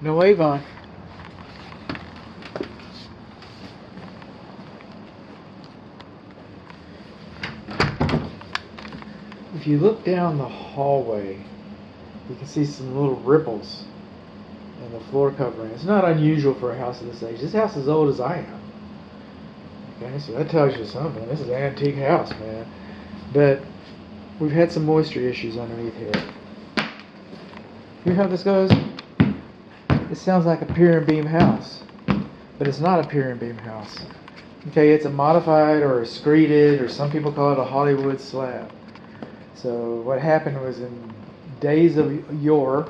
No Avon. If you look down the hallway, you can see some little ripples in the floor covering. It's not unusual for a house of this age. This house is as old as I am. Okay, so that tells you something. This is an antique house, man. But we've had some moisture issues underneath here. Hear how this goes? It sounds like a pier and beam house, but it's not a pier and beam house. Okay, it's a modified or a screeded, or some people call it a Hollywood slab. So what happened was, in days of yore,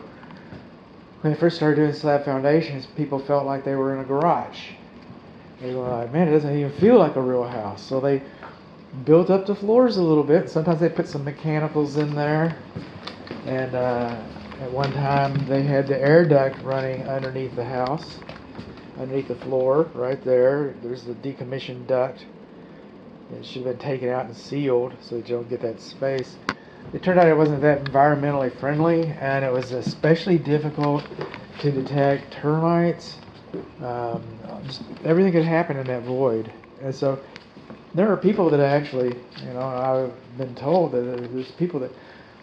when they first started doing slab foundations, people felt like they were in a garage. They were like, man, it doesn't even feel like a real house. So they built up the floors a little bit. Sometimes they put some mechanicals in there. And at one time they had the air duct running underneath the house, underneath the floor, right there. There's the decommissioned duct. It should have been taken out and sealed so that you don't get that space. It turned out it wasn't that environmentally friendly, and it was especially difficult to detect termites. Just everything could happen in that void. And so there are people that actually, I've been told that there's people that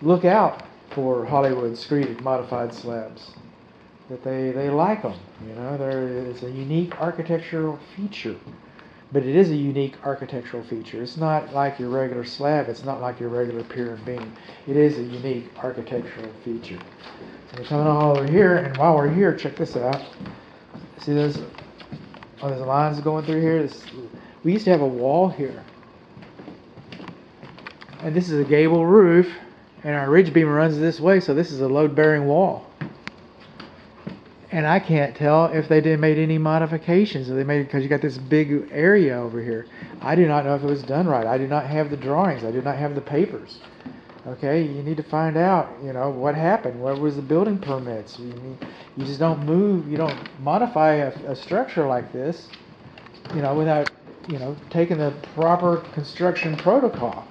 look out for Hollywood screeded modified slabs, that they like them. It's a unique architectural feature. But it is a unique architectural feature. It's not like your regular slab. It's not like your regular pier and beam. It is a unique architectural feature. So we're coming all over here, and while we're here, check this out. See those lines going through here? We used to have a wall here. And this is a gable roof, and our ridge beam runs this way, so this is a load-bearing wall. And I can't tell if they made any modifications. Because you got this big area over here. I do not know if it was done right. I do not have the drawings. I do not have the papers. Okay, you need to find out, what happened. What was the building permits? You just don't move. You don't modify a structure like this, without, taking the proper construction protocol.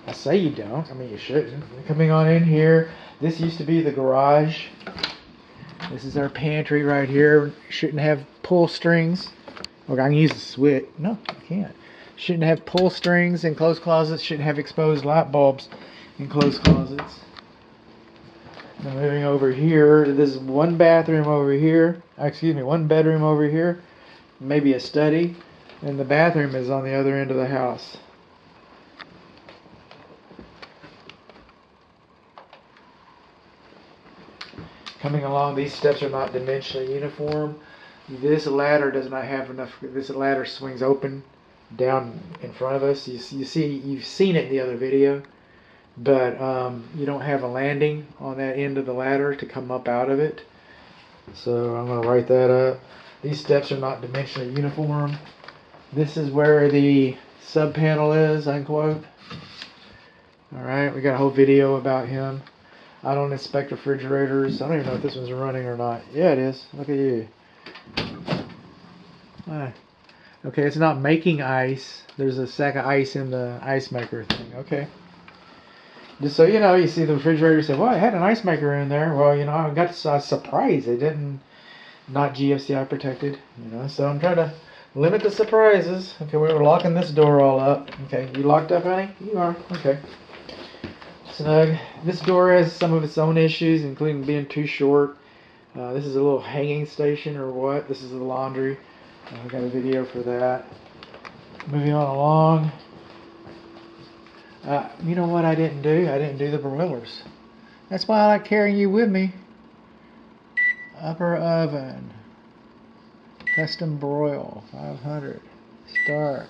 I say you don't. I mean, you shouldn't. Coming on in here, this used to be the garage. This is our pantry right here. Shouldn't have pull strings. Okay, I can use a switch. No, I can't. Shouldn't have pull strings in closed closets. Shouldn't have exposed light bulbs in closed closets. Now moving over here, there's one bathroom over here. One bedroom over here. Maybe a study. And the bathroom is on the other end of the house. Coming along, these steps are not dimensionally uniform. This ladder does not have enough. This ladder swings open down in front of us. You've seen it in the other video, but you don't have a landing on that end of the ladder to come up out of it. So I'm going to write that up. These steps are not dimensionally uniform. This is where the sub panel is, unquote. All right, we got a whole video about him. I don't inspect refrigerators. I don't even know if this one's running or not. Yeah, it is. Look at you. Okay, it's not making ice. There's a sack of ice in the ice maker thing. Okay. Just so you know, you see the refrigerator, you say, well, I had an ice maker in there. Well, I got a surprise. It didn't, not GFCI protected. So I'm trying to limit the surprises. Okay, we're locking this door all up. Okay, you locked up, honey? You are. Okay. Snug. This door has some of its own issues, including being too short. This is a little hanging station or what. This is the laundry. I've got a video for that. Moving on along. You know what I didn't do? I didn't do the broilers. That's why I like carrying you with me. Upper oven. Custom broil. 500. Start.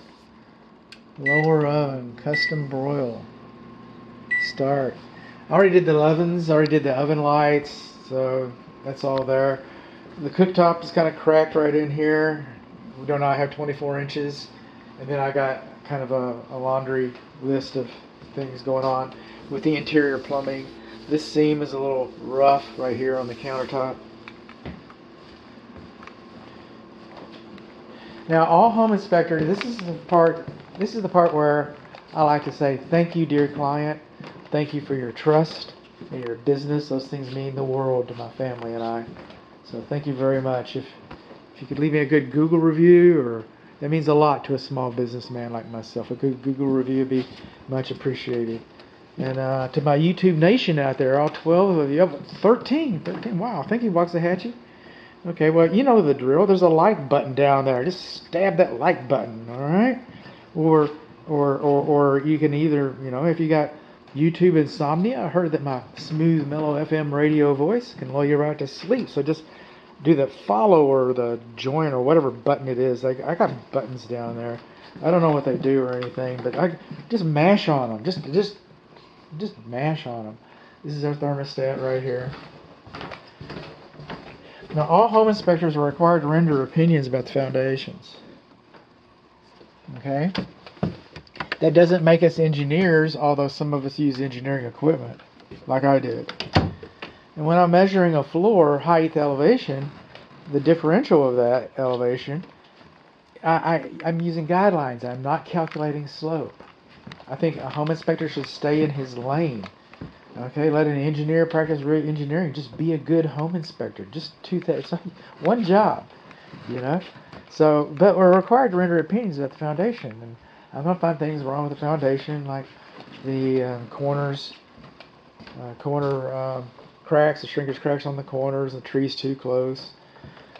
Lower oven. Custom broil. Start. I already did the ovens, already did the oven lights, so that's all there. The cooktop is kind of cracked right in here. We do not have 24 inches. And then I got kind of a laundry list of things going on with the interior plumbing. This seam is a little rough right here on the countertop. Now, all home inspector, this is the part where I like to say, thank you, dear client. Thank you for your trust. in your business. Those things mean the world to my family and I. So thank you very much. If you could leave me a good Google review, or that means a lot to a small businessman like myself. A good Google review would be much appreciated. And to my YouTube nation out there, all 12 of you, 13, wow, thank you, Waxahachie. Okay, well, you know the drill. There's a like button down there. Just stab that like button, all right? Or you can either, if you got YouTube insomnia, I heard that my smooth, mellow FM radio voice can lull you right to sleep. So just do the follow or the join or whatever button it is. I got buttons down there. I don't know what they do or anything, but I just mash on them. Just mash on them. This is our thermostat right here. Now, all home inspectors are required to render opinions about the foundations. Okay? That doesn't make us engineers, although some of us use engineering equipment, like I did. And when I'm measuring a floor height elevation, the differential of that elevation, I'm using guidelines. I'm not calculating slope. I think a home inspector should stay in his lane. Okay, let an engineer practice engineering. Just be a good home inspector. Just one job, So, but we're required to render opinions about the foundation, and I'm gonna find things wrong with the foundation, like the corner cracks, the shrinkage cracks on the corners, the trees too close.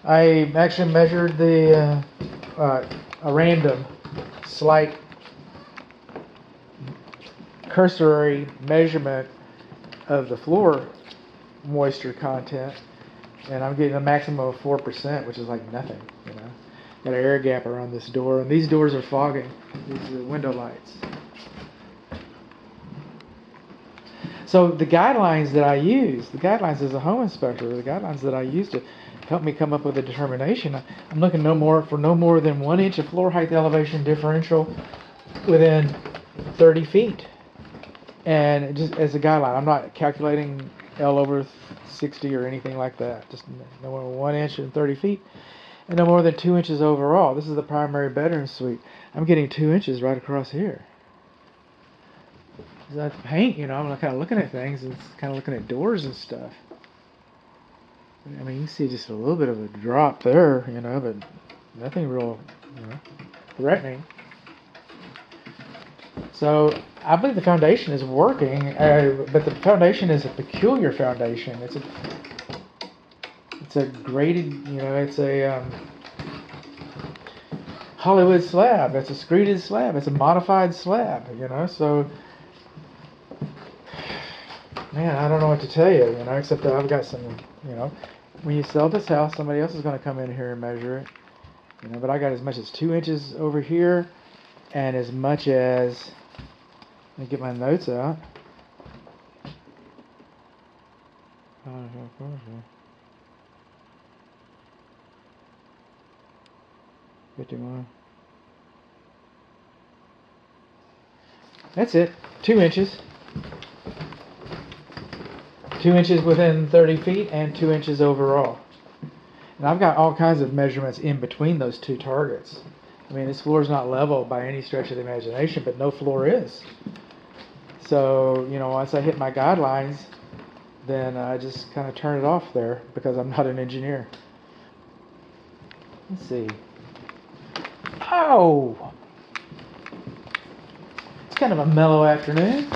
I actually measured a random, slight, cursory measurement of the floor moisture content, and I'm getting a maximum of 4%, which is like nothing, Got an air gap around this door, and these doors are fogging. These are window lights. So the guidelines that I use, the guidelines as a home inspector, the guidelines that I use to help me come up with a determination, I'm looking no more than 1 inch of floor height elevation differential within 30 feet. And just as a guideline, I'm not calculating L over 60 or anything like that. Just no more than 1 inch and 30 feet. And no more than 2 inches overall. This is the primary bedroom suite. I'm getting 2 inches right across here. That paint, I'm kind of looking at things and kind of looking at doors and stuff. I mean, you can see just a little bit of a drop there, but nothing real, threatening. So I believe the foundation is working, but the foundation is a peculiar foundation. It's a graded, it's a Hollywood slab. It's a screeded slab. It's a modified slab, So, man, I don't know what to tell you, except that I've got some, when you sell this house, somebody else is going to come in here and measure it, But I got as much as 2 inches over here, and as much as, let me get my notes out. 51. That's it. 2 inches. 2 inches within 30 feet and 2 inches overall. And I've got all kinds of measurements in between those two targets. I mean, this floor is not level by any stretch of the imagination, but no floor is. So, once I hit my guidelines, then I just kind of turn it off there because I'm not an engineer. Let's see. Oh! It's kind of a mellow afternoon.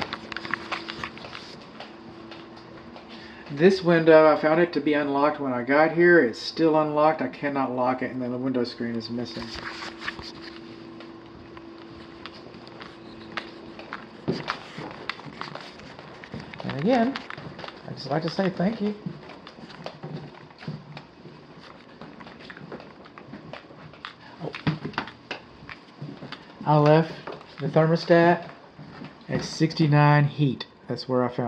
This window, I found it to be unlocked when I got here. It's still unlocked. I cannot lock it, and then the window screen is missing. And again, I just like to say thank you. Oh. I left the thermostat at 69 heat. That's where I found it.